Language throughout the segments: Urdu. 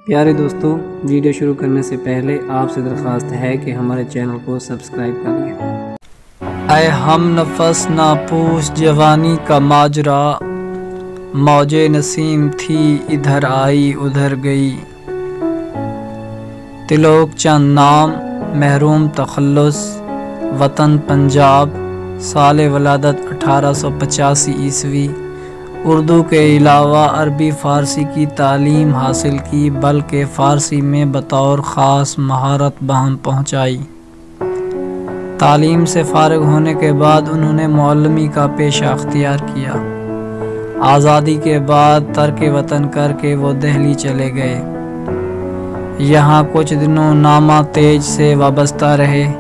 پیارے دوستو، ویڈیو شروع کرنے سے پہلے آپ سے درخواست ہے کہ ہمارے چینل کو سبسکرائب کر لیں۔ اے ہم نفس ناپوس جوانی کا ماجرا، موج نسیم تھی ادھر آئی ادھر گئی، تلوک چند نام محروم تخلص، وطن پنجاب، سال ولادت 1885 عیسوی۔ اردو کے علاوہ عربی فارسی کی تعلیم حاصل کی، بلکہ فارسی میں بطور خاص مہارت بہم پہنچائی۔ تعلیم سے فارغ ہونے کے بعد انہوں نے معلمی کا پیشہ اختیار کیا۔ آزادی کے بعد ترک وطن کر کے وہ دہلی چلے گئے۔ یہاں کچھ دنوں نامہ تیج سے وابستہ رہے۔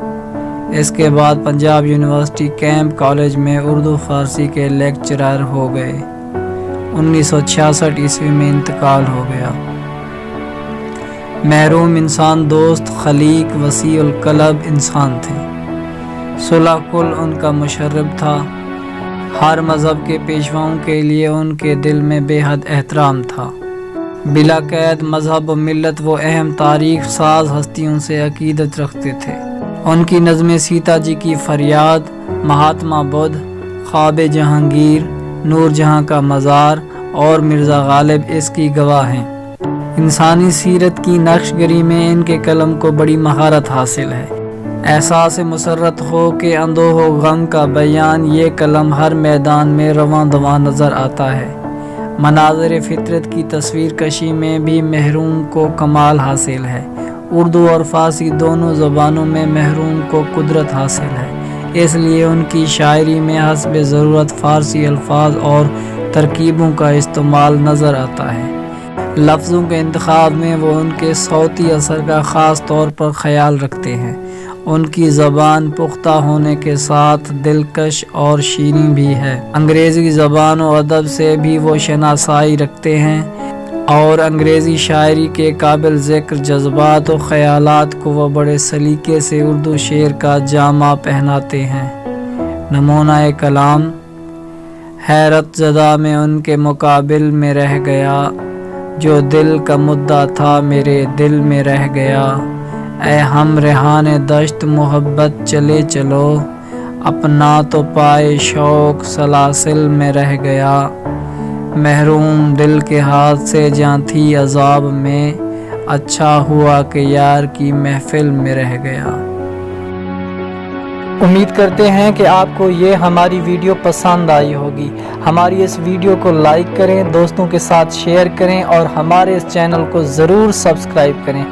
اس کے بعد پنجاب یونیورسٹی کیمپ کالج میں اردو فارسی کے لیکچرر ہو گئے۔ 1966 عیسوی میں انتقال ہو گیا۔ محروم انسان دوست، خلیق، وسیع القلب انسان تھے۔ صلح کل ان کا مشرب تھا۔ ہر مذہب کے پیشواؤں کے لیے ان کے دل میں بے حد احترام تھا۔ بلا قید مذہب و ملت وہ اہم تاریخ ساز ہستیوں سے عقیدت رکھتے تھے۔ ان کی نظم سیتا جی کی فریاد، مہاتما بدھ، خواب جہانگیر، نور جہاں کا مزار اور مرزا غالب اس کی گواہ ہیں۔ انسانی سیرت کی نقش گری میں ان کے قلم کو بڑی مہارت حاصل ہے۔ احساس مسرت ہو کہ اندوہ و غم کا بیان، یہ قلم ہر میدان میں رواں دواں نظر آتا ہے۔ مناظر فطرت کی تصویر کشی میں بھی محروم کو کمال حاصل ہے۔ اردو اور فارسی دونوں زبانوں میں محروم کو قدرت حاصل ہے، اس لیے ان کی شاعری میں حسب ضرورت فارسی الفاظ اور ترکیبوں کا استعمال نظر آتا ہے۔ لفظوں کے انتخاب میں وہ ان کے صوتی اثر کا خاص طور پر خیال رکھتے ہیں۔ ان کی زبان پختہ ہونے کے ساتھ دلکش اور شیریں بھی ہے۔ انگریزی زبان و ادب سے بھی وہ شناسائی رکھتے ہیں اور انگریزی شاعری کے قابل ذکر جذبات و خیالات کو وہ بڑے سلیقے سے اردو شعر کا جامہ پہناتے ہیں۔ نمونہ کلام، حیرت زدہ میں ان کے مقابل میں رہ گیا، جو دل کا مدعا تھا میرے دل میں رہ گیا۔ اے ہم ریحان دشت محبت چلے چلو، اپنا تو پائے شوق سلاسل میں رہ گیا۔ محروم دل کے ہاتھ سے جاں تھی عذاب میں، اچھا ہوا کہ یار کی محفل میں رہ گیا۔ امید کرتے ہیں کہ آپ کو یہ ہماری ویڈیو پسند آئی ہوگی۔ ہماری اس ویڈیو کو لائک کریں، دوستوں کے ساتھ شیئر کریں اور ہمارے اس چینل کو ضرور سبسکرائب کریں۔